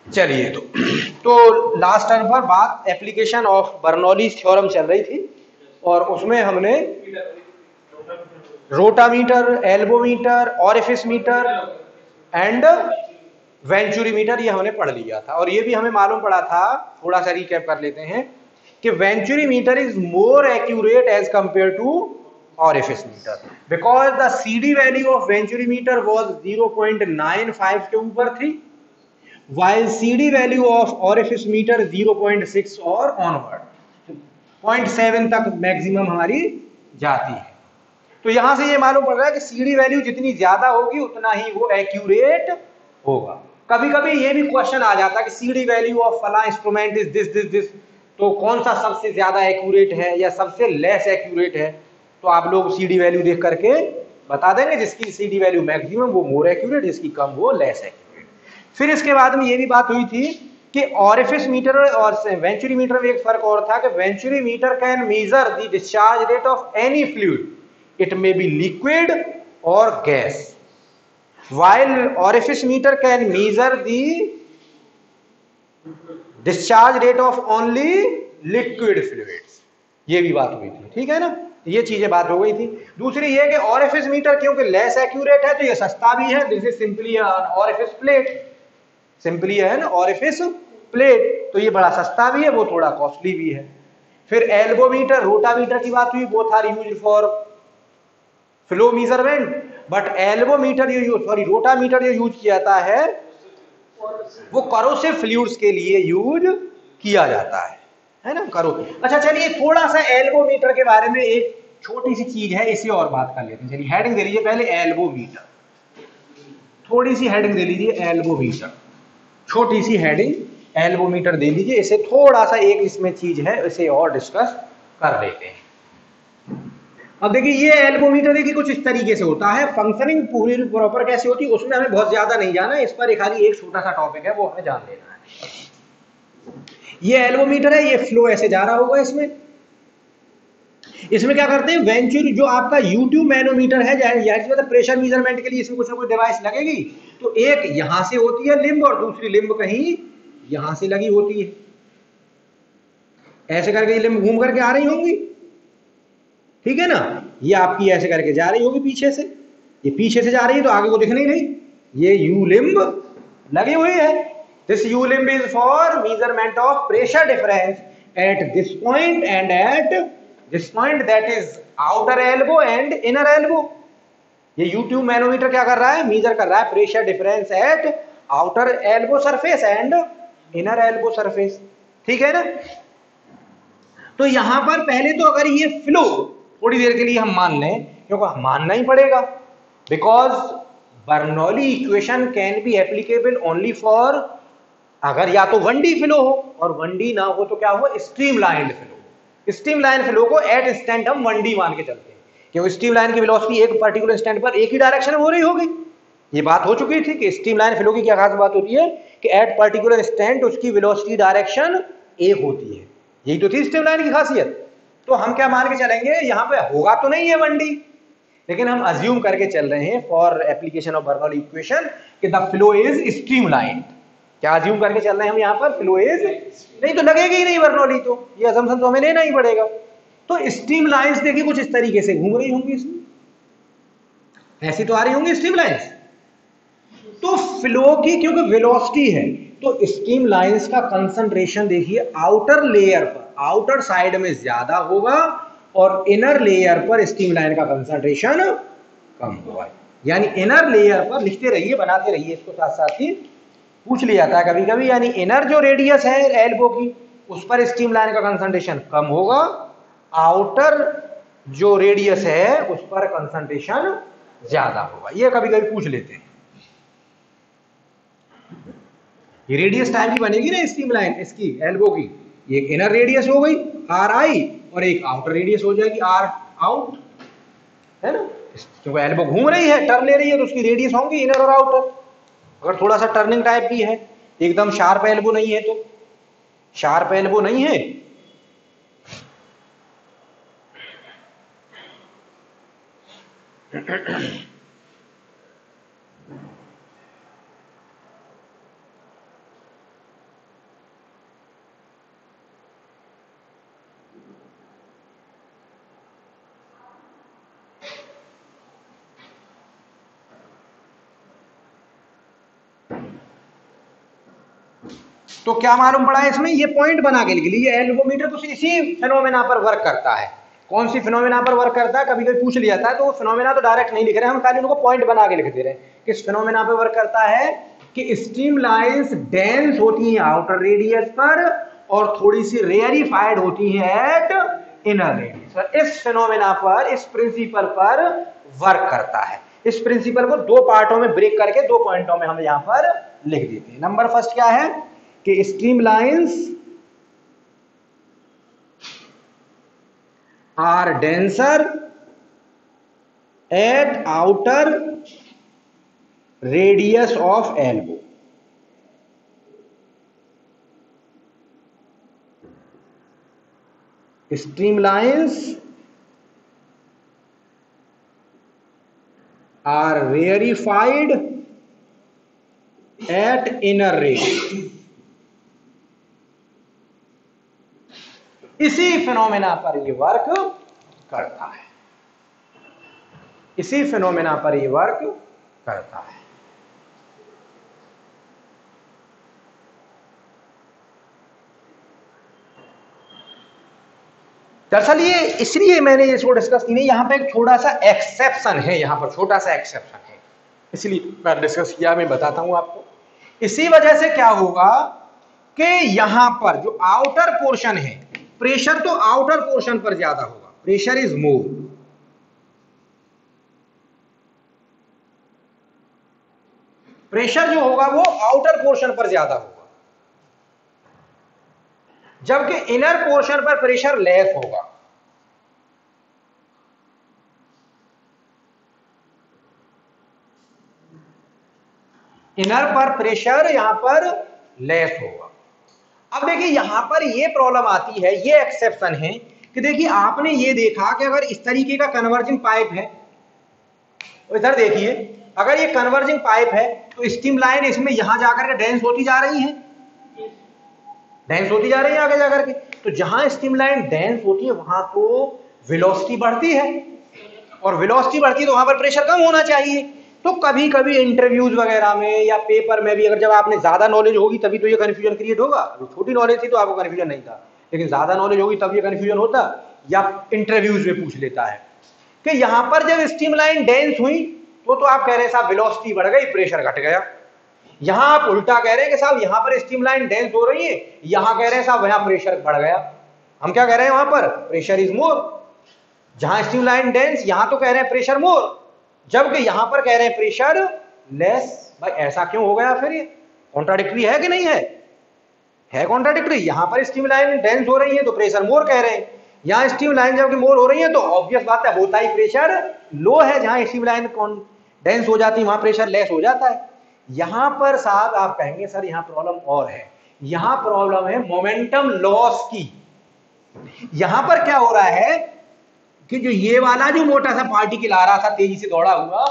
चलिए तो last time पर बात एप्लीकेशन ऑफ बर्नौलीज थ्योरम चल रही थी और उसमें हमने rotameter, elbow meter, orifice meter and venturi meter ये हमने पढ़ लिया था। और ये भी हमें मालूम पड़ा था, थोड़ा सा रिकैप कर लेते हैं, कि venturi meter is more accurate as compare to orifice meter because the CD value of venturi meter was 0.95 के ऊपर थी, while CD value of orifice meter 0.6 और onward 0.7 तक मैक्सिमम हमारी जाती है। तो यहां से ये मालूम पड़ रहा है कि CD वैल्यू जितनी ज्यादा होगी उतना ही वो एक्यूरेट होगा। कभी कभी ये भी क्वेश्चन आ जाता है कि CD वैल्यू ऑफ फला instrument is this this this, तो कौन सा सबसे ज्यादा एक्यूरेट है या सबसे लेस एक्यूरेट है? तो आप लोग CD वैल्यू देख करके बता देंगे, जिसकी CD वैल्यू मैक्सिमम वो मोर एक्यूरेट, जिसकी कम वो लेस एक्यूरेट। फिर इसके बाद में ये भी बात हुई थी कि ऑरिफिस मीटर और वेंचुरी मीटर में एक फर्क और था कि venturi metre can measure the discharge rate of any fluid, it may be liquid और gas, while orifice meter can measure the discharge rate of only liquid fluids। ये भी बात हुई थी, ठीक है ना, ये चीजें बात हो गई थी। दूसरी ये कि ऑरिफिस मीटर क्योंकि लेस एक्यूरेट है तो ये सस्ता भी है, this is simply orifice plate, simply है ना ऑरिफिस प्लेट, तो ये बड़ा सस्ता भी है, वो थोड़ा कॉस्टली भी है। फिर एल्बोमीटर, रोटामीटर की बात हुई, both are used for flow measurement, but elbow meter rotameter जो यूज किया जाता है वो करोसिव फ्लूइड्स के लिए यूज किया जाता है ना, करो। अच्छा चलिए थोड़ा सा एल्बोमीटर के बारे में एक छोटी सी चीज है, इसे और बात कर लेते हैं। चलिए हेडिंग दे लीजिए पहले एल्बोमीटर, थोड़ी सी हेडिंग दे लीजिए एल्बोमीटर, छोटी सी हेडिंग एल्बोमीटर दे लीजिए। इसे थोड़ा सा एक इसमें चीज है, इसे और डिस्कस कर लेते हैं। अब देखिए ये एल्बोमीटर देखिए कुछ इस तरीके से होता है, फंक्शनिंग पूरी प्रॉपर कैसे होती है उसमें हमें बहुत ज्यादा नहीं जाना, इस पर खाली एक छोटा सा टॉपिक है वो हमें जान लेना है। ये एल्बोमीटर है, ये फ्लो ऐसे जा रहा होगा, इसमें क्या करते हैं, वेंचुरी जो आपका यूट्यूब मैनोमीटर है, मतलब प्रेशर मेजरमेंट के लिए इसमें कुछ ना कुछ डिवाइस लगेगी, तो एक यहां से होती है लिंब और दूसरी लिंब कहीं यहां से लगी होती है, ऐसे करके ये लिंब घूम करके आ रही होंगी, ठीक है ना, ये आपकी ऐसे करके जा रही होगी पीछे से, ये पीछे से जा रही है तो आगे को दिख नहीं रही, ये यू लिंब लगी हुई है। This you limb is for measurement of pressure difference at this point and at this point, that is outer elbow and inner elbow. ये यूट्यूब मैनोमीटर क्या कर रहा है, मेजर कर रहा है pressure difference at outer elbow surface and inner elbow surface, ठीक है ना। तो यहां पर पहले तो अगर ये फ्लो थोड़ी देर के लिए हम मान लें, क्योंकि मानना ही पड़ेगा, because Bernoulli equation can be applicable only for, अगर या तो 1D फ्लो हो और 1D ना हो तो क्या हो, स्ट्रीमलाइंड फ्लो। स्ट्रीमलाइन फ्लो को एट इंस्टेंट हम 1D मान के चलते हैं, क्योंकि स्ट्रीमलाइन की वेलोसिटी एक पर्टिकुलर इंस्टेंट पर एक ही डायरेक्शन में हो रही होगी। ये बात हो चुकी थी कि स्ट्रीमलाइन फ्लो की क्या खास बात होती है कि एट पर्टिकुलर इंस्टेंट उसकी वेलोसिटी डायरेक्शन एक होती है, यही तो थी स्ट्रीमलाइन की खासियत। तो हम क्या मान के चलेंगे, यहां पे होगा तो नहीं है 1D, लेकिन हम अज्यूम करके चल रहे हैं for application of Bernoulli equation कि द फ्लो इज स्ट्रीमलाइन। क्या अज्यूम करके चल रहे हैं हम यहाँ पर, फ्लो इज, नहीं तो लगेगी ही नहीं बर्नौली, तो ये असम्पशन तो हमें लेना ही पड़ेगा। तो स्ट्रीम लाइंस देखिए कुछ इस तरीके से घूम रही होंगी, इसमें ऐसी तो आ रही होंगी स्ट्रीम लाइंस। तो फ्लो की क्योंकि वेलोसिटी है तो स्ट्रीम लाइंस का कंसंट्रेशन देखिए आउटर लेयर पर, आउटर साइड में ज्यादा होगा और इनर लेयर पर स्ट्रीम लाइन का कंसंट्रेशन कम होगा। यानी इनर लेयर पर, लिखते रहिए बनाते रहिए इसको साथ साथ ही, पूछ लिया जाता है कभी कभी, यानी इनर जो रेडियस है एल्बो की उस पर स्ट्रीम लाइन का कंसंट्रेशन कम होगा, आउटर जो रेडियस है उस पर कंसंट्रेशन ज्यादा होगा। ये कभी कभी पूछ लेते हैं। ये रेडियस टाइप की बनेगी ना स्ट्रीम लाइन इसकी एल्बो की, एक इनर रेडियस हो गई आर आई और एक आउटर रेडियस हो जाएगी आर आउट, है ना, क्योंकि एल्बो घूम रही है, टर्न ले रही है, तो उसकी रेडियस होंगी इनर और आउटर। अगर थोड़ा सा टर्निंग टाइप की है, एकदम शार्प एल्बो नहीं है, तो शार्प एल्बो नहीं है तो क्या मालूम पड़ा है इसमें, ये पॉइंट बना के लिख लीजिए, एल्गोमीटर तो इसी फिनोमेना पर वर्क करता है। कौन सी फिनोमेना पर वर्क करता है, कभी कभी पूछ लिया था, तो फिनोमेना तो डायरेक्ट नहीं लिख रहे हैं हम, खाली उनको पॉइंट बना के लिख दे रहे हैं। किस फिनोमेना पर वर्क करता है कि स्ट्रीमलाइंस डेंस होती हैं आउटर रेडियस पर और थोड़ी सी रेयरिफाइड होती हैं एट इनर रेडियस। इस फिनोमेना पर, इस प्रिंसिपल पर वर्क करता है। इस प्रिंसिपल को दो पार्टों में ब्रेक करके दो पॉइंटों में हम यहां पर लिख देते हैं। नंबर फर्स्ट क्या है कि streamlines are denser at outer radius of elbow. Streamlines are rarefied at inner radius। इसी फिनोमेना पर ये वर्क करता है, इसी फिनोमेना पर ये वर्क करता है। दरअसल ये इसलिए मैंने इसको डिस्कस की नहीं, यहां पे एक छोटा सा एक्सेप्शन है, यहां पर छोटा सा एक्सेप्शन है, इसलिए मैं डिस्कस किया, मैं बताता हूं आपको। इसी वजह से क्या होगा कि यहां पर जो आउटर पोर्शन है, प्रेशर तो आउटर पोर्शन पर ज्यादा होगा, प्रेशर इज मोर। प्रेशर जो होगा वो आउटर पोर्शन पर ज्यादा होगा, जबकि इनर पोर्शन पर प्रेशर लेस होगा। इनर पर प्रेशर यहां पर लेस होगा। अब देखिए यहां पर ये प्रॉब्लम आती है, ये एक्सेप्शन है कि देखिए आपने ये देखा कि अगर इस तरीके का कन्वर्जिंग पाइप है, इधर देखिए अगर ये कन्वर्जिंग पाइप है तो स्टीम लाइन इसमें यहां जाकर के डेंस होती जा रही है, डेंस होती जा रही है आगे जाकर के। तो जहां स्टीम लाइन डेंस होती है वहां तो वेलोसिटी बढ़ती है, और वेलोसिटी बढ़ती है तो वहां पर प्रेशर कम होना चाहिए। तो कभी कभी इंटरव्यूज वगैरह में या पेपर में भी अगर जब आपने ज्यादा नॉलेज होगी तभी तो ये कंफ्यूजन क्रिएट होगा। अभी छोटी नॉलेज थी तो आपको कंफ्यूजन नहीं था, लेकिन ज्यादा नॉलेज होगी तब ये कंफ्यूजन होता, या इंटरव्यूज में पूछ लेता है कि यहां पर जब स्टीम लाइन डेंस हुई तो आप कह रहे हैं साहब वेलोसिटी बढ़ गई, प्रेशर घट गया। यहां आप उल्टा कह रहे हैं कि साहब यहां पर स्टीम लाइन डेंस हो रही है, यहां कह रहे हैं साहब वहां प्रेशर बढ़ गया। हम क्या कह रहे हैं, वहां पर प्रेशर इज मोर, जहां स्टीम लाइन डेंस यहां तो कह रहे हैं प्रेशर मोर, जबकि यहां पर कह रहे हैं प्रेशर लेस। भाई ऐसा क्यों हो गया, फिर ये कॉन्ट्राडिक्टरी है कि नहीं है? है कॉन्ट्राडिक्टरी। यहां पर स्टीम लाइन डेंस हो रही है तो प्रेशर मोर कह रहे हैं, यहां स्टीम लाइन जबकि मोर हो रही है तो ऑब्वियस बात है होता ही प्रेशर लो है। जहां स्टीम लाइन डेंस हो जाती है वहां प्रेशर लेस हो जाता है। यहां पर साहब आप कहेंगे सर यहां प्रॉब्लम और है, यहां प्रॉब्लम है मोमेंटम लॉस की। यहां पर क्या हो रहा है कि जो ये वाला जो मोटा सा पार्टिकल आ रहा था तेजी से दौड़ा हुआ,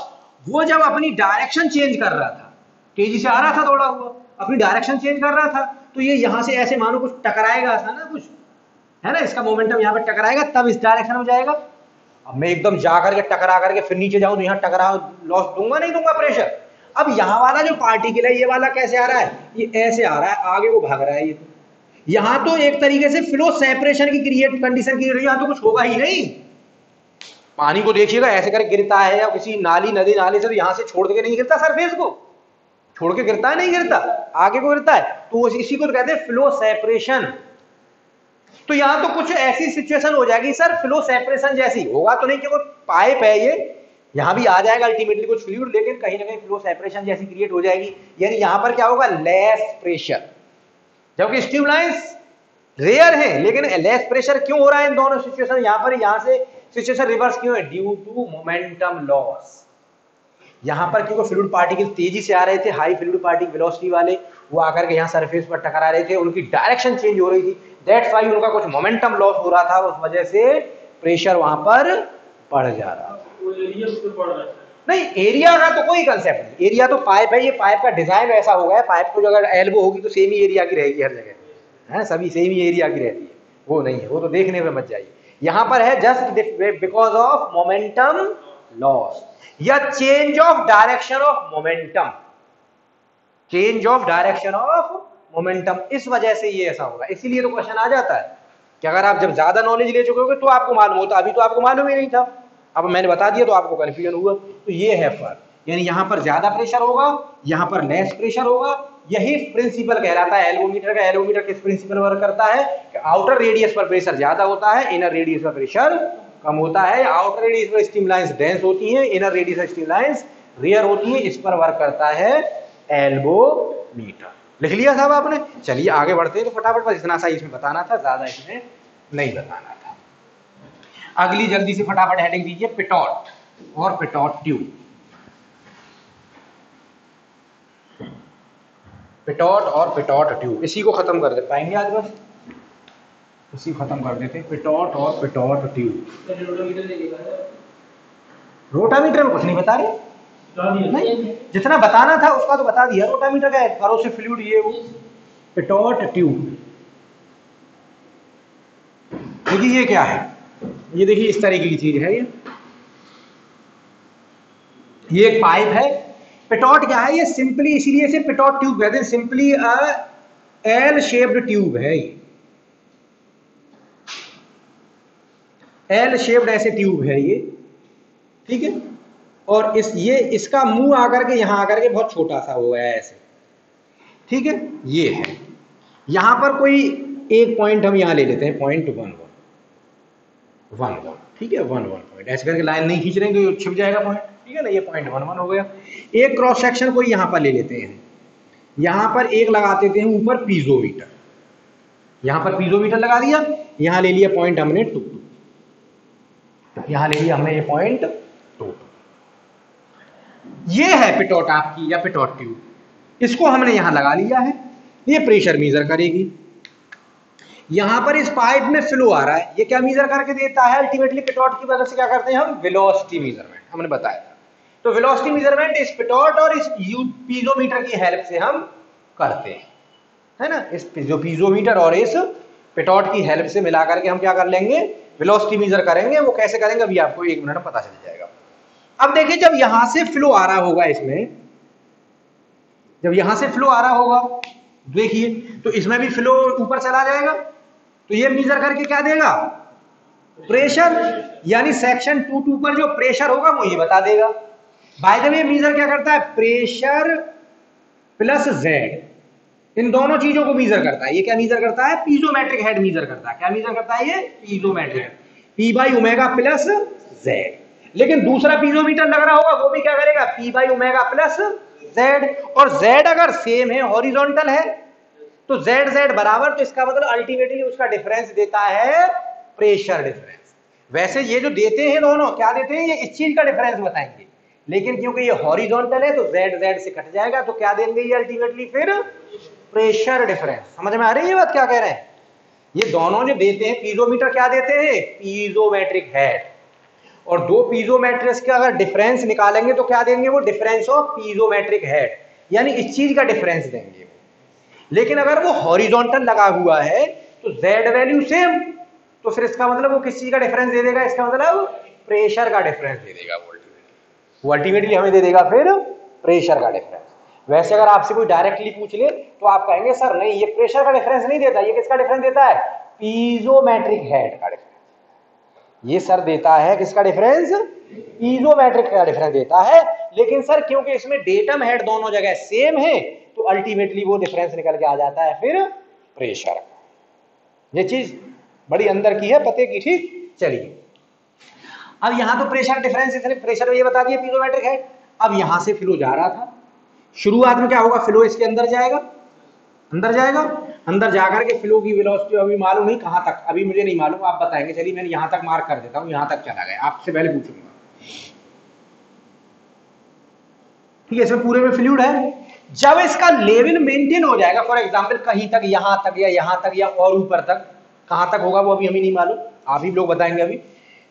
वो जब अपनी डायरेक्शन चेंज कर रहा था, तेजी से आ रहा था दौड़ा हुआ, अपनी डायरेक्शन चेंज कर रहा था, तो ये यहां से ऐसे मानो कुछ टकराएगा था ना, कुछ है ना, इसका मोमेंटम यहां पर टकराएगा तब इस डायरेक्शन में जाएगा। अब मैं एकदम जाकर के टकरा करके फिर नीचे जाऊं तो यहां टकरा लॉस दूंगा नहीं दूंगा प्रेशर। अब यहां वाला जो पार्टिकल है ये वाला कैसे आ रहा है, ये ऐसे आ रहा है, आगे को भाग रहा है। ये तो यहां तो एक तरीके से फ्लो सेपरेशन की क्रिएट कंडीशन की रही, यहां तो कुछ होगा ही नहीं। पानी को देखिएगा ऐसे करके गिरता है, या किसी नाली नदी नाले से तो यहां से छोड़ के नहीं गिरता, सरफेस को छोड़ के गिरता है, नहीं गिरता, आगे को गिरता है, तो इसी को कहते हैं फ्लो सेपरेशन। तो यहां तो कुछ ऐसी सिचुएशन हो जाएगी सर फ्लो सेपरेशन जैसी, होगा तो नहीं कि वो पाइप है ये, यहां भी आ जाएगा अल्टीमेटली कुछ फ्लूइड, लेकिन कहीं ना कहीं फ्लो सेपरेशन जैसी क्रिएट हो जाएगी। यानी यहां पर क्या होगा, लेस प्रेशर, जबकि स्टीम लाइंस रेयर है लेकिन लेस प्रेशर क्यों हो रहा है इन दोनों सिचुएशन। यहां पर यहां से सिचुएशन रिवर्स क्यों है, ड्यू टू मोमेंटम लॉस। यहां पर क्योंकि फ्लूइड पार्टिकल तेजी से आ रहे थे, हाई फ्लूइड पार्टिकल वेलोसिटी वाले, वो आकर के यहां सरफेस पर टकरा रहे थे, उनकी डायरेक्शन चेंज हो रही थी, दैट्स व्हाई उनका कुछ मोमेंटम लॉस हो रहा था, उस वजह से प्रेशर वहां पर बढ़ जा रहा था। नहीं, एरिया का तो कोई कंसेप्ट नहीं, एरिया तो पाइप है, ये पाइप का डिजाइन ऐसा हो गया, पाइप को जो अगर एल्बो होगी तो सेम ही एरिया की रहेगी हर जगह, है सभी सेम ही एरिया की रहती है, वो नहीं है, वो तो देखने में मत जाइए। यहां पर है just because of momentum loss या change of direction of momentum, change of direction of momentum. इस वजह से ये ऐसा होगा। इसीलिए तो क्वेश्चन आ जाता है कि अगर आप जब ज्यादा नॉलेज ले चुके होगे तो आपको मालूम होता, अभी तो आपको मालूम ही नहीं था, अब मैंने बता दिया तो आपको कंफ्यूजन हुआ। तो ये है फर्क, यानी यहाँ पर ज्यादा प्रेशर होगा, यहाँ पर लेस प्रेशर होगा। यही प्रिंसिपल कहलाता है एल्वोमीटर का। एल्वोमीटर किस प्रिंसिपल वर्क करता है कि आउटर रेडियस पर प्रेशर ज्यादा होता है, इनर रेडियस पर प्रेशर कम होता है। आउटर रेडियस पर स्टीम लाइंस डेंस होती हैं, इनर रेडियस पर स्टीम लाइंस रेयर होती हैं। इस पर वर्क करता है एल्वोमीटर। लिख लिया साहब आपने? चलिए आगे बढ़ते हैं। तो फटाफट बस इतना सा इसमें बताना था, ज्यादा इसमें नहीं बताना था। अगली जल्दी से फटाफट हेडिंग दीजिए, पिटॉट और पिटॉट ट्यूब। पिटॉट और पिटॉट ट्यूब, इसी को खत्म कर दे पाएंगे आज, बस इसी को खत्म कर देते। पिटॉट और पिटॉट ट्यूब। रोटामीटर में कुछ नहीं बता रहे, नहीं जितना बताना था उसका तो बता दिया। रोटामीटर का है, करोसिव फ्लूइड ये वो। पिटॉट ट्यूब देखिए ये क्या है, ये देखिए इस तरीके की चीज है। ये एक पाइप है। पिटॉट क्या है? ये सिंपली इसीलिए से पिटॉट ट्यूब कहते हैं, सिंपली एल शेप्ड ट्यूब है। ये एल शेप्ड ऐसे ट्यूब है ये, ठीक है। और ये इसका मुंह आकर के यहां आकर के बहुत छोटा सा हो गया है ऐसे, ठीक है। ये है, यहां पर कोई एक पॉइंट हम यहां ले लेते हैं, पॉइंट 1 1, ठीक है। 1 1 पॉइंट ऐसे करके लाइन नहीं खींच रहे तो छिप जाएगा पॉइंट, ठीक है ना। ये पॉइंट 1 1 हो गया। एक क्रॉस सेक्शन को यहां पर ले लेते हैं, यहां पर एक लगा देते हैं ऊपर पीजोमीटर। यहां पर पीजोमीटर लगा दिया, यहां ले लिया पॉइंट हमने 2, यहां ले लिया हमने ये पॉइंट 2। ये है पिटॉट आपकी या पिटॉट ट्यूब, इसको हमने यहां लगा लिया है। ये प्रेशर मेजर करेगी। यहां पर इस पाइप में फ्लो आ रहा है, ये क्या मेजर करके देता है? अल्टीमेटली पिटॉट की वजह से क्या करते हैं हम? वेलोसिटी मेजरमेंट, हमने बताया था। तो वेलोसिटी मेजरमेंट इस पिटॉट और इस पीजोमीटर की हेल्प से हम करते हैं, है ना। इस जो पीजोमीटर और इस पिटॉट की हेल्प से मिला करके हम क्या कर लेंगे? वेलोसिटी मेजर करेंगे। वो कैसे करेंगे अभी आपको 1 मिनट में पता चल जाएगा। अब देखिए जब यहां से फ्लो आ रहा होगा, इसमें जब यहां से फ्लो आ रहा होगा देखिए, तो इसमें भी फ्लो ऊपर चला जाएगा। तो ये मेजर करके क्या देगा? प्रेशर, यानी सेक्शन 2 पर जो प्रेशर होगा वो ये बता देगा। बाय द वे मेजर क्या करता है? प्रेशर प्लस जेड, इन दोनों चीजों को मेजर करता है। ये क्या मेजर करता है? पीजोमेट्रिक हेड मेजर करता है। क्या मेजर करता है? ये पीजोमेट्रिक, P by omega plus Z. लेकिन दूसरा पीजोमीटर लग रहा होगा, वो भी क्या करेगा? P by omega plus Z. और जेड अगर सेम है, हॉरिजॉन्टल है, तो जेड जेड बराबर, तो इसका मतलब अल्टीमेटली उसका डिफरेंस देता है प्रेशर डिफरेंस। वैसे ये जो देते हैं दोनों, क्या देते हैं? ये इस चीज का डिफरेंस बताएंगे, लेकिन क्योंकि ये हॉरिजॉन्टल है तो जेड जेड से कट जाएगा, तो क्या देंगे ये अल्टीमेटली? फिर प्रेशर डिफरेंस। समझ में आ रही है ये बात क्या कह रहे हैं? ये दोनों जो देते हैं, पीजोमीटर क्या देते हैं? पीजोमेट्रिक हेड। और दो पीजोमेट्रिक्स का अगर डिफरेंस निकालेंगे तो क्या देंगे? वो डिफरेंस ऑफ पीजोमेट्रिक हेड, यानी इस चीज का डिफरेंस देंगे। लेकिन अगर वो हॉरिजॉन्टल लगा हुआ है तो जेड वैल्यू सेम, तो फिर इसका मतलब वो किस चीज का डिफरेंस दे देगा? इसका मतलब प्रेशर का डिफरेंस दे देगा। वो अल्टीमेटली हमें दे देगा फिर प्रेशर का डिफरेंस। वैसे अगर आपसे कोई डायरेक्टली पूछ ले तो आप कहेंगे सर नहीं, ये प्रेशर का डिफरेंस नहीं देता, ये किसका डिफरेंस देता है? पीजोमेट्रिक हेड का डिफरेंस। ये सर देता है किसका डिफरेंस? पीजोमेट्रिक का डिफरेंस देता है। लेकिन सर क्योंकि इसमें डेटम हेड दोनों जगह सेम है, तो अल्टीमेटली वो डिफरेंस निकल के आ जाता है फिर प्रेशर। ये चीज बड़ी अंदर की है, पते की, ठीक। चलिए अब यहां तो प्रेशर डिफरेंस, इतने प्रेशर ये बता दिया पीजोमेट्रिक हेड। अब यहां से फ्लो जा रहा था, शुरुआत में क्या होगा? फ्लो इसके अंदर जाएगा, अंदर जाएगा, अंदर जाकर के फ्लो की वेलोसिटी अभी मालूम नहीं कहां तक, अभी मुझे नहीं मालूम, आप बताएंगे। चलिए मैंने यहां तक मार्क कर देता हूं, यहां तक चला गया, आपसे पहले पूछूंगा, ठीक है। इसमें पूरे में फ्लूइड है। जब इसका लेवल मेंटेन हो जाएगा, फॉर एग्जांपल कहीं तक, यहां तक या यहां तक या और ऊपर तक, कहां तक होगा वो अभी हमें नहीं मालूम, आप ही लोग बताएंगे अभी।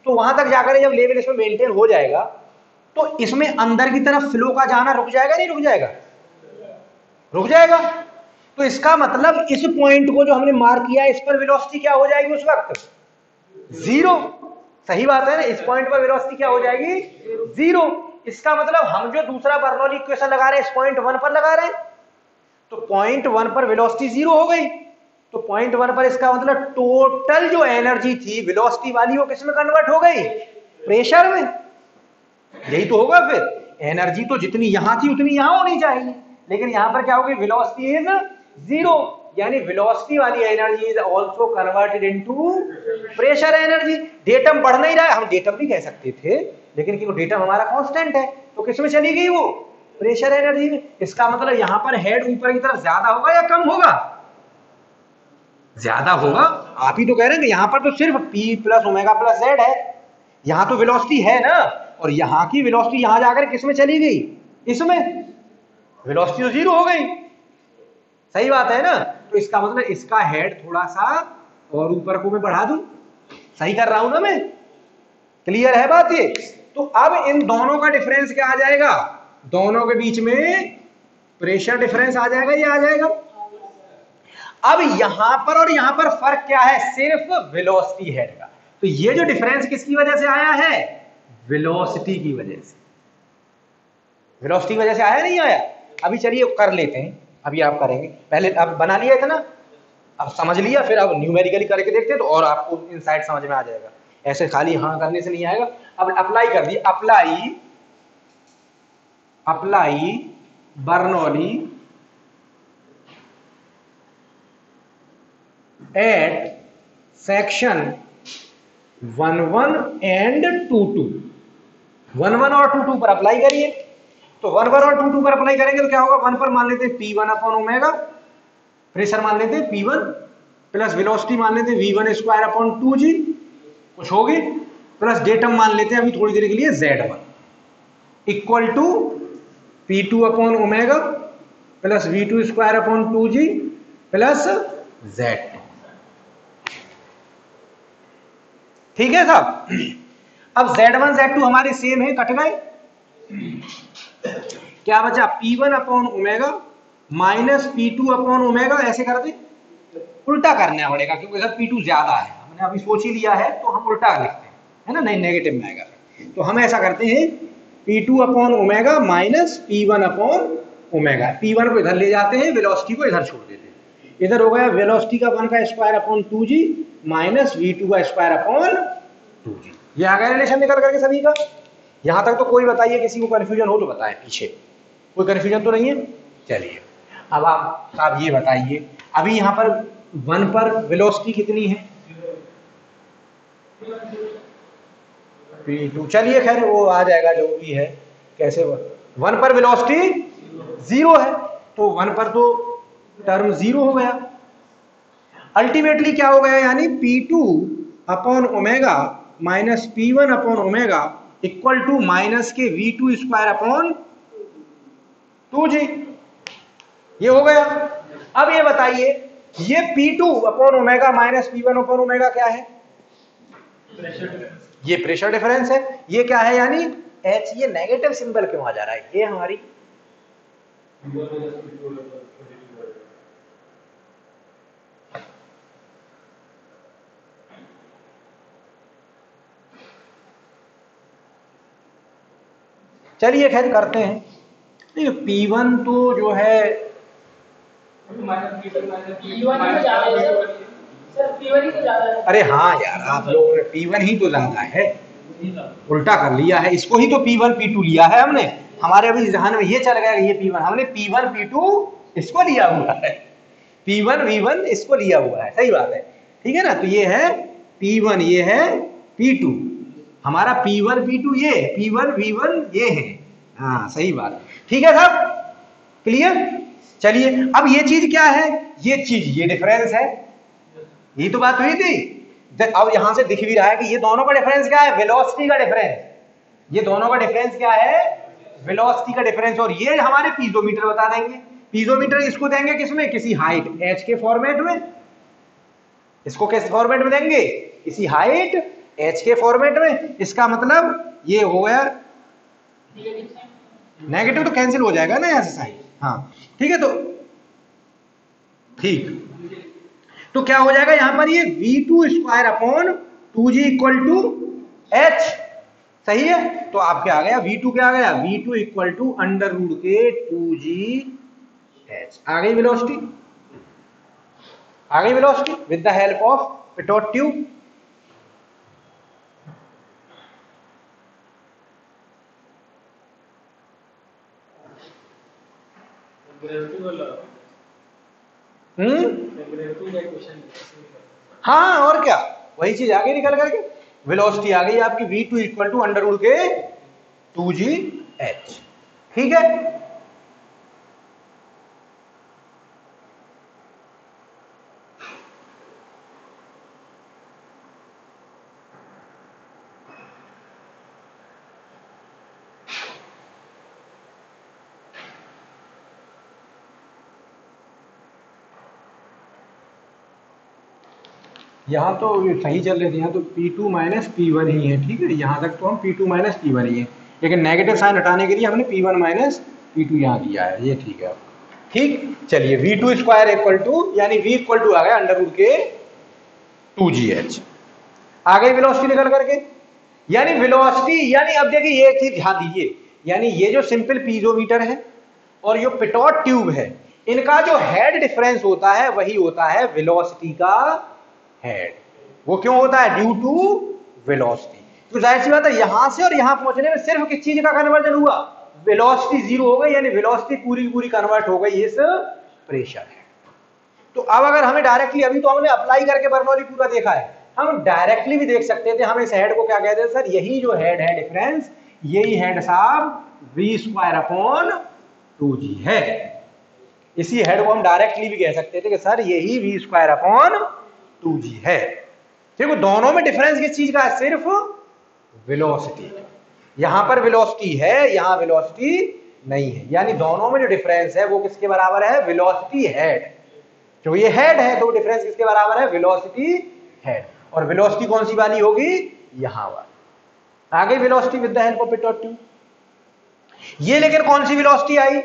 तो वहां तक जाकर जब लेवल इसमें मेंटेन हो जाएगा तो इसमें अंदर की तरफ फ्लो का जाना रुक जाएगा, नहीं रुक जाएगा? रुक जाएगा। तो इसका मतलब इस पॉइंट को जो हमने मार्क किया, इस पर वेलोसिटी क्या हो जाएगी उस वक्त? 0। सही बात है ना, इस पॉइंट पर वेलोसिटी क्या हो जाएगी? 0। इसका मतलब हम जो दूसरा बर्नौली इक्वेशन लगा रहे हैं इस पॉइंट 1 पर लगा रहे हैं, तो पॉइंट 1 पर वेलोसिटी 0 हो गई, तो पॉइंट 1 पर इसका मतलब टोटल जो एनर्जी थी वेलोसिटी वाली वो किस में कन्वर्ट हो गई, प्रेशर में। यही तो होगा, फिर एनर्जी तो जितनी यहां थी उतनी यहां होनी चाहिए, लेकिन यहां पर क्या होगी, वेलोसिटी इज 0, यानी वेलोसिटी वाली energy is also converted into pressure energy. Datum बढ़ नहीं रहा है, हम डेटम भी कह सकते थे, लेकिन क्योंकि डेटम हमारा कांस्टेंट है तो किस में चली गई वो, प्रेशर एनर्जी में। इसका मतलब यहां पर हेड ऊपर की तरफ ज्यादा होगा या कम होगा, ज्यादा होगा। आप ही तो कह रहे हैं कि यहां पर तो सिर्फ P plus omega plus Z है, यहां तो वेलोसिटी है ना, और यहां की वेलोसिटी यहां जाकर किस में चली गई, इसमें, वेलोसिटी तो 0 हो गई। सही बात है ना, तो इसका मतलब इसका हेड थोड़ा सा और ऊपर को मैं बढ़ा दूं, सही कर रहा हूं ना मैं, क्लियर है बात ये। तो अब इन दोनों का डिफरेंस क्या आ जाएगा, दोनों के बीच में प्रेशर डिफरेंस आ जाएगा, ये आ जाएगा। अब यहां पर और यहां पर फर्क क्या है, सिर्फ वेलोसिटी हेड का। तो ये जो डिफरेंस किसकी वजह से आया है, वेलोसिटी की वजह से, वेलोसिटी की वजह से आया नहीं आया। अभी चलिए कर लेते हैं, अभी आप करेंगे, पहले अब बना लिया था ना, अब समझ लिया, फिर अब न्यूमेरिकली करके देखते हैं तो और आपको इनसाइट समझ में आ जाएगा, ऐसे खाली हाँ करने से नहीं आएगा। अब अप्लाई कर दिए, apply Bernoulli at section 11 and 22, 11 और 22 पर अप्लाई करिए। तो 11 और 22 पर अप्लाई करेंगे तो क्या होगा, 1 पर मान लेते हैं P1 अपॉन ओमेगा, प्रेशर मान लेते हैं P1, प्लस वेलोसिटी मान लेते हैं V1 स्क्वायर अपॉन 2G, कुछ होगी, प्लस डेटम मान लेते हैं अभी थोड़ी देर के लिए Z1, equal to P2 upon omega plus V2 square upon 2G plus Z। ठीक है साहब। अब Z1 Z2 हमारे सेम है, कट गए, क्या बचा, P1 upon omega minus P2 upon omega, ऐसे कर दे, उल्टा करना पड़ेगा क्योंकि इधर P2 ज्यादा है, हमने अभी सोच ही लिया है तो हम उल्टा लिखते हैं, है ना, नहीं नेगेटिव में आएगा। तो हम ऐसा करते हैं, P2 upon omega minus P1 upon omega, P1 को इधर ले जाते हैं, वेलोसिटी को इधर छोड़ देते हैं, इधर हो गया वेलोसिटी का 1 का square upon 2G minus V2 का स्क्वायर अपॉन 2G। ये आ गया रिलेशन निकल करके सभी का। यहां तक तो कोई बताइए, किसी को कंफ्यूजन हो तो बताएं, पीछे कोई कंफ्यूजन तो नहीं है। चलिए अब आप ये बताइए, अभी यहां पर 1 पर वेलोसिटी कितनी है, P2, चलिए खैर वो आ जाएगा जो भी है, कैसे 1 पर वेलोसिटी 0 है, तो 1 पर तो टर्म 0 हो गया, अल्टीमेटली क्या हो गया, यानी P2 upon omega minus P1 upon omega equal to minus के V2 स्क्वायर अपॉन 2G, ये हो गया। अब ये बताइए, ये P2 upon omega minus P1 upon omega क्या है, ये प्रेशर डिफरेंस है, ये क्या है, यानी H, ये नेगेटिव सिंबल क्यों आ जा रहा है, ये हमारी चलिए खैर करते हैं। देखिए P1 तो जो है अरे हाँ यार, आप लोगों ने P1 ही तो ज्यादा है, उल्टा कर लिया है, इसको ही तो P1 P2 लिया है हमने, हमारे अभी जहन में ये चल गया कि ये P1, हमने P1 P2 इसको लिया हुआ है, P1 V1 इसको लिया हुआ है, सही बात है, ठीक है ना। तो ये है P1, ये है P2, हमारा P1 P2 ये, P1 V1 ये है, हाँ सही बात, ठीक है साहब, क्लियर। चलिए अब ये चीज क्या है, ये चीज ये डिफरेंस है, यही तो बात हुई थी। अब यहां से दिख भी रहा है कि ये दोनों का डिफरेंस क्या है, वेलोसिटी का डिफरेंस, ये दोनों का डिफरेंस क्या है, वेलोसिटी का डिफरेंस, और ये हमारे पीजोमीटर बता देंगे। पीजोमीटर इसको देंगे किसमें, किसी हाइट H के फॉर्मेट में, इसको किस फॉर्मेट में देंगे, किसी हाइट H के फॉर्मेट में। इसका मतलब ये हो गया, नेगेटिव तो कैंसिल हो जाएगा ना यहां से साइन, हाँ ठीक है, तो ठीक, तो क्या हो जाएगा यहां पर, ये V2 square upon 2G equal to H, सही है। तो आप क्या आ गया, V2 क्या आ गया, V2 equal to under root के 2G एच। आ गई वेलोसिटी, आ गई velocity with the help of Pitot tube. हाँ और क्या, वही चीज आ गई निकल करके, वेलोसिटी आ गई आपकी v2 equal to under root के 2gh। ठीक है, यहाँ तो सही चल रहे थे, यहाँ तो P2 माइनस P1 ही है। ठीक है, यहाँ तक तो हम P2 माइनस P1 ही है, लेकिन नेगेटिव साइन हटाने के लिए हमने P1 माइनस P2 यहाँ दिया है, ये ठीक है। ठीक, चलिए V2 स्क्वायर इक्वल टू, यानी V इक्वल टू आ गया अंडर रूट के 2gh। आ गई वेलोसिटी निकल करके, यानी वेलोसिटी, यानी अब देखिए ये चीज ध्यान दीजिए, यानी ये जो सिंपल पीजोमीटर है और ये पिटोट ट्यूब है, इनका जो हेड डिफरेंस होता है वही होता है वेलोसिटी का हेड। वो क्यों होता है? Due to velocity. तो जाहिर सी बात है यहां से और यहां पहुंचने में सिर्फ किस चीज का कन्वर्जन हुआ? वेलोसिटी जीरो हो गई, यानी वेलोसिटी पूरी की पूरी कन्वर्ट हो गई इस प्रेशर है। तो अब अगर हमें डायरेक्टली, अभी तो हमने अप्लाई करके बर्नौली पूरा देखा है, हम डायरेक्टली भी देख सकते थे। हम इस हेड को क्या कहते हैं सर? यही जो हेड है डिफरेंस, यही हेड साहब v स्क्वायर अपॉन 2g है। इसी हेड को हम डायरेक्टली भी कह सकते थे कि सर यही v स्क्वायर अपॉन 2g है। देखो दोनों में डिफरेंस किस चीज का है? सिर्फ वेलोसिटी। यहां पर वेलोसिटी है, यहां वेलोसिटी नहीं है, यानी दोनों में जो डिफरेंस है वो किसके बराबर है? Velocity head. जो ये हेड है तो डिफरेंस किसके बराबर है? Velocity head. और वेलोसिटी कौन सी वाली होगी? यहां वाली। आ गई velocity with the help of Pitot tube. ये लेकिन कौन सी वेलोसिटी आई?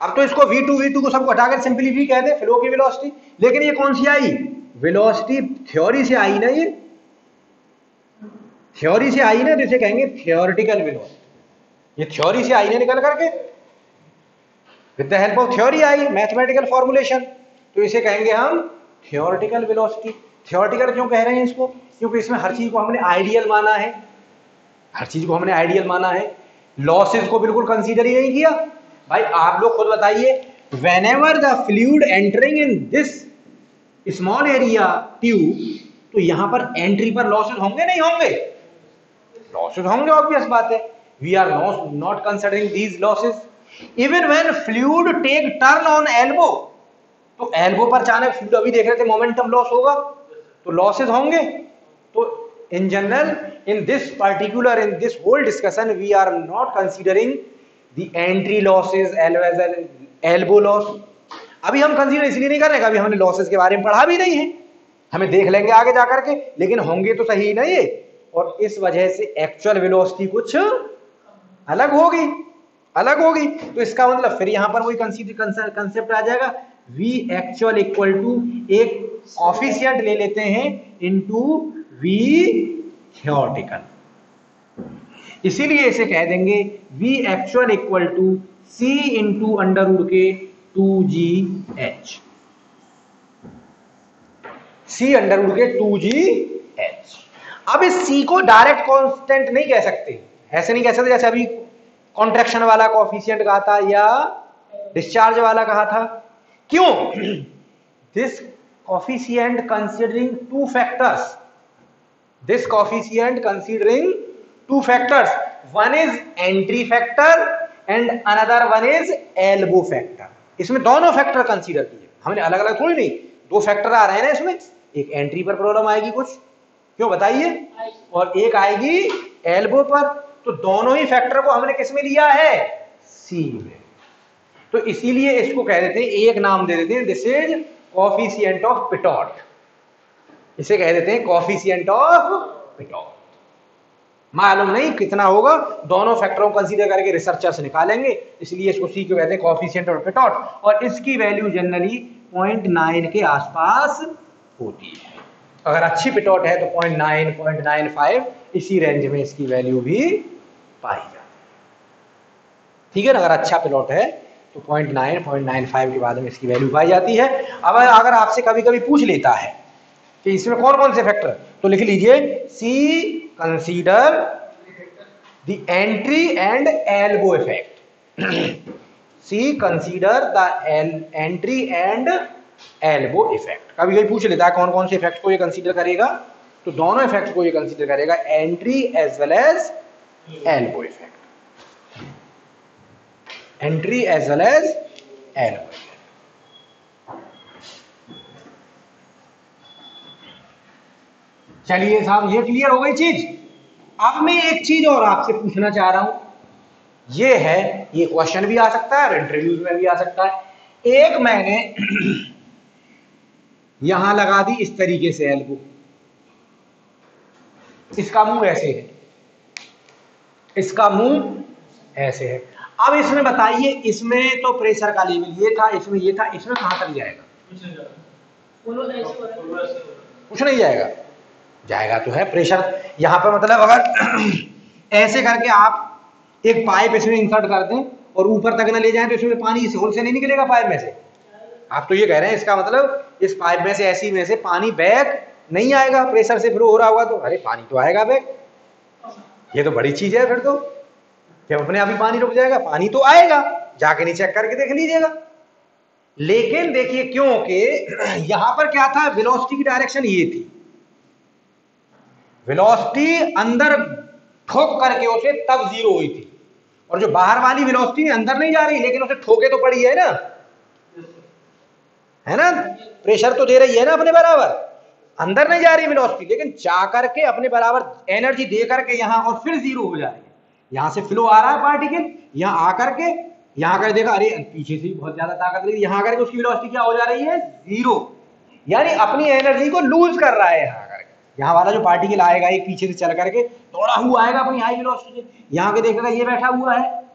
अब तो इसको v2 को सबको हटाकर सिंपली v कहते हैं, फ्लो की वेलोसिटी। लेकिन ये कौन सी आई? वेलोसिटी थ्योरी से आई ना, ये थ्योरी से आई ना, तो इसे कहेंगे थियोरेटिकल वेलोसिटी। ये थ्योरी से आई ना निकल करके, with the help of theory I, mathematical formulation, तो इसे कहेंगे हम थियोरेटिकल वेलोसिटी। थियोरेटिकल क्यों कह रहे हैं इसको? क्योंकि इसमें हर चीज को हमने आइडियल माना है, हर चीज को हमने आइडियल माना है, लॉसेस को बिल्कुल कंसीडर ही नहीं किया। भाई आप लोग खुद बताइए, whenever the fluid entering in this small area tube, तो यहां पर एंट्री पर लॉसेस होंगे नहीं होंगे? लॉसेस होंगे, ऑब्वियस बात है। We are not considering these losses. Even when fluid take turn on elbow, तो एल्बो पर अचानक फ्लूइड, अभी देख रहे थे मोमेंटम लॉस होगा, तो लॉसेस होंगे। तो in general, in this particular, in this whole discussion, we are not considering the entry losses as well as elbow loss। अभी हम कंसीडर इसलिए नहीं कर रहे, अभी हमने लॉसेस के बारे में पढ़ा भी नहीं है, हमें देख लेंगे आगे जाकर के, लेकिन होंगे तो सही नहीं है। और इस वजह से एक्चुअल वेलोसिटी कुछ अलग होगी, अलग होगी। तो इसका मतलब फिर यहां पर वही कंसेप्ट आ जाएगा, v एक्चुअल इक्वल टू एक कोफिशिएंट ले लेते हैं इनटू v थियोरेटिकल। इसीलिए इसे कह देंगे v actual equal to c into under root के 2gh। c अंडर रूट के 2gh। अब इस c को डायरेक्ट कांस्टेंट नहीं कह सकते, ऐसे नहीं कह सकते जैसे अभी कॉन्ट्रैक्शन वाला कोफिशिएंट कहा था या डिस्चार्ज वाला कहा था। क्यों? This coefficient considering two factors, this coefficient considering two factors, one is entry factor and another one is elbow factor। इसमें दोनों फैक्टर कंसीडर किए हमने, अलग अलग थोड़ी नहीं, दो फैक्टर आ रहे हैं ना इसमें, एक एंट्री पर प्रॉब्लम आएगी कुछ, क्यों बताइए, और एक आएगी एल्बो पर। तो दोनों ही फैक्टर को हमने किस में लिया है? सी में। तो इसीलिए इसको कह देते हैं, एक नाम दे देते हैं, this is coefficient of Pitot. इसे कह देते हैं कोफिशिएंट ऑफ पिटोट। मालूम नहीं कितना होगा, दोनों फैक्टरों को कंसीडर करके रिसर्चर्स निकालेंगे, इसलिए इसको सी को कहते हैं कोफिशिएंट ऑफ पिटोट। और इसकी वैल्यू जनरली 0.9 के आसपास होती है। अगर अच्छी पिटोट है तो 0.9, 0.95 इसी रेंज में इसकी वैल्यू भी पाई जाती है। ठीक है ना, अगर अच्छा पिटोट है तो 0.9 0.95 के बाद में इसकी वैल्यू पाई जाती है। अब अगर आपसे कभी कभी पूछ लेता है कि इसमें कौन कौन से फैक्टर, तो लिख लीजिए C consider the entry and elbow effect. C consider the entry and elbow effect. कभी कभी पूछ लेता है कौन कौन से इफेक्ट को ये कंसीडर करेगा, तो दोनों इफेक्ट को ये कंसीडर करेगा, entry as well as elbow effect, entry as well as elbow effect. चलिए साहब ये क्लियर हो गई चीज। अब मैं एक चीज और आपसे पूछना चाह रहा हूं, ये है, ये क्वेश्चन भी आ सकता है और इंटरव्यूज में भी आ सकता है। एक मैंने यहां लगा दी इस तरीके से एल्बो, इसका मुंह ऐसे है, इसका मुंह ऐसे है। अब इसमें बताइए, इसमें तो प्रेशर का लेवल ये था, इसमें ये था, इसमें कहां तक जाएगा? कुछ नहीं जाएगा। जाएगा तो है प्रेशर यहां पर, मतलब अगर ऐसे करके आप एक पाइप इसमें इंसर्ट कर दें और ऊपर तक ना ले जाएं तो इसमें पानी इस होल से नहीं निकलेगा पाइप में से। आप तो ये कह रहे हैं इसका मतलब इस पाइप में से, ऐसी में से पानी बैक नहीं आएगा, प्रेशर से फ्लो हो रहा होगा तो, अरे पानी तो आएगा बैक। ये तो बड़ी चीज है फिर तो, जब अपने आप ही पानी रुक जाएगा, पानी तो आएगा, जाके नहीं चेक करके देख लीजिएगा। लेकिन देखिए क्योंकि यहां पर क्या था, वेलोसिटी की डायरेक्शन ये थी, वेलोसिटी अंदर ठोक करके उसे तब जीरो हुई थी, और जो बाहर वाली वेलोसिटी अंदर नहीं जा रही लेकिन उसे ठोके तो पड़ी है ना, है ना, प्रेशर तो दे रही है ना अपने बराबर, अंदर नहीं जा रही वेलोसिटी, लेकिन जा करके अपने बराबर एनर्जी दे करके यहां, और फिर जीरो हो जाएगी। यहां से फ्लो आ रहा है पार्टिकल, यहां आकर के, यहां कर देखा अरे पीछे से बहुत ज्यादा ताकत लगी, यहां आकर के उसकी वेलोसिटी क्या हो जा रही है, जीरो, यानी अपनी एनर्जी को लूज कर रहा है। यहां करके यहां वाला जो पार्टिकल आएगा एक पीछे से चल करके दौड़ा हुआ आएगा अपनी हाई वेलोसिटी से, यहां के देखेगा ये बैठा हुआ है,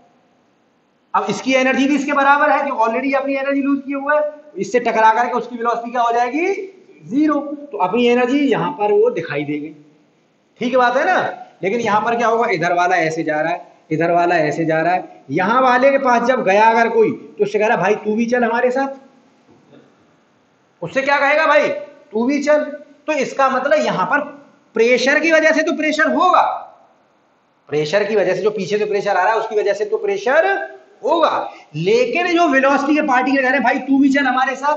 अब इसकी एनर्जी भी इसके बराबर है कि ऑलरेडी अपनी एनर्जी लूज किए हुआ है, इससे टकरा करके उसकी वेलोसिटी क्या हो जाएगी, जीरो, तो अपनी एनर्जी यहां पर वो दिखाई देगी। ठीक बात है ना। लेकिन यहां पर क्या होगा, इधर वाला ऐसे जा रहा है, इधर वाला ऐसे जा रहा है, यहां वाले के पास जब गया अगर कोई तो उससे कह रहा भाई तू भी चल हमारे साथ, उससे क्या कहेगा भाई तू भी चल, तो इसका मतलब यहां पर प्रेशर की वजह से तो प्रेशर होगा, प्रेशर की वजह से जो पीछे से प्रेशर आ रहा है उसकी वजह से तो प्रेशर होगा, लेकिन जो वेलोसिटी के पार्टिकल कह रहे हैं भाई तू भी चल हमारे साथ,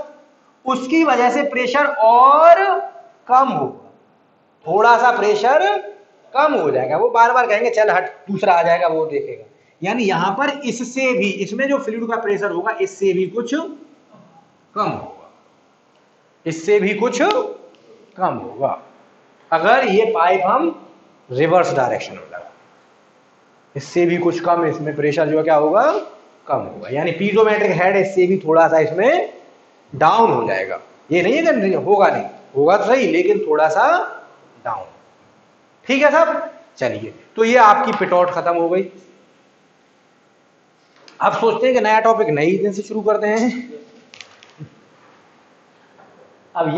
उसकी वजह से प्रेशर और कम होगा, थोड़ा सा प्रेशर कम हो जाएगा, वो बार बार कहेंगे चल हट दूसरा आ जाएगा वो देखेगा। यानी यहां पर इससे भी, इसमें जो फ्लूइड का प्रेशर होगा इससे भी कुछ कम होगा, इससे भी कुछ कम होगा अगर ये पाइप हम रिवर्स डायरेक्शन में लगा, इससे भी कुछ कम इसमें प्रेशर जो क्या होगा, कम होगा। यानी पीजोमेट्रिक हेड इससे भी थोड़ा सा इसमें डाउन हो जाएगा, ये नहीं है कि होगा नहीं, होगा तो सही लेकिन थोड़ा सा डाउन। ठीक है साहब, चलिए तो ये आपकी पिटौट खत्म हो गई। अब सोचते हैं कि नया टॉपिक नई दिन से शुरू करते हैं।